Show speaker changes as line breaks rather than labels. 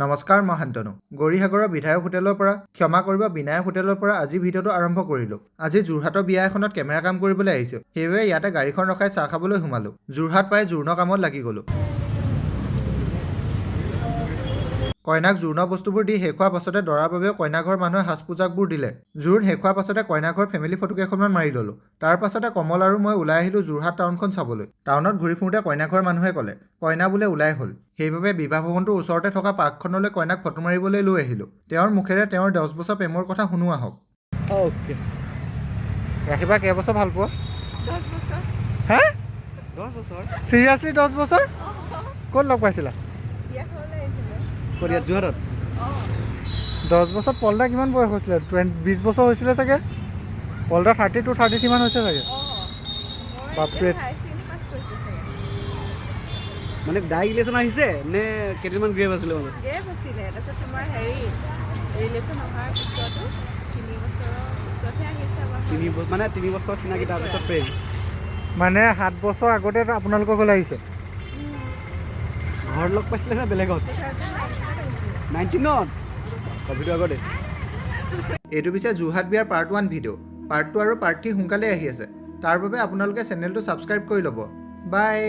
নমস্কাৰ মই শান্তনু গৌৰীসাগৰৰ বিধায়ক হোটেলৰ পৰা ক্ষমা কৰিব বিনায়ক হোটেলৰ পৰা আজি ভিডিঅ'টো আৰম্ভ কৰিলোঁ। আজি যোৰহাটৰ বিয়া এখনত কেমেৰা কাম কৰিবলৈ আহিছোঁ, সেইবাবে ইয়াতে গাড়ীখন ৰখাই চাহ খাবলৈ সোমালোঁ। যোৰহাট পাই জোৰণ কামত লাগি গ'লোঁ। কইনাক জোৰোণৰ বস্তুবোৰ দি শেষ হোৱাৰ পাছতে দৰাৰ বাবেও কইনাঘৰ মানুহে সাজ পোছাকবোৰ দিলে। জোৰোণ শেষ হোৱাৰ পাছতে কইনাঘৰ ফেমিলি ফটো কেইখনমান মাৰি ল'লোঁ। তাৰ পাছতে কমল আৰু মই ওলাই আহিলোঁ যোৰহাট টাউনখন চাবলৈ। টাউনত ঘূৰি ফুৰোঁতে কইনাঘৰ মানুহে ক'লে কইনা বোলে ওলাই হ'ল, সেইবাবে বিবাহ ভৱনটোৰ ওচৰতে থকা পাৰ্কখনলৈ কইনাক ফটো মাৰিবলৈ লৈ আহিলোঁ। তেওঁৰ মুখেৰে তেওঁৰ 10 বছৰ প্ৰেমৰ কথা শুনো আহক। ৰাখিবা কেইবছৰ ভাল পোৱা?
10 বছৰ।
হে
10 বছৰ?
চিৰিয়াছলি 10 বছৰ? ক'ত লগ পাইছিলা?
বিয়া খাবলৈ আহিছিলে।
ক'ত ইয়াত যোৰহাটত?
10 বছৰ পলদা কিমান বয়স হৈছিলে? 20 বছৰ হৈছিলে চাগে? পলদা 32, 33 মান হৈছে চাগে? বাপৰে।
মানে ডাইৰেক্ট ৰিলেশ্যন আহিছে নে কেইদিনমান গ্ৰেপ আছিলে? মানে
গ্ৰেপ আছিলে, তাৰপিছত তোমাৰ ৰিলেশ্যন অহাৰ পিছতো 3 বছৰৰ পিছতহে আহিছে আমাৰ।
3 বছৰ চিনাকি, তাৰপিছত প্ৰেম।
মানে 7 বছৰ আগতে আপোনালোকৰ ঘৰলৈ আহিছে?
ঘৰত লগ পাইছিলে নে বেলেগত? 19ত ভিডিঅ' আগতে।
এইটো পিছে যোৰহাট বিয়াৰ পাৰ্ট 1 ভিডিঅ'। পাৰ্ট 2 আৰু পাৰ্ট 3 সোনকালে আহি আছে, তাৰ বাবে আপোনালোকে চেনেলটো ছাবস্ক্ৰাইব কৰি ল'ব। বাই।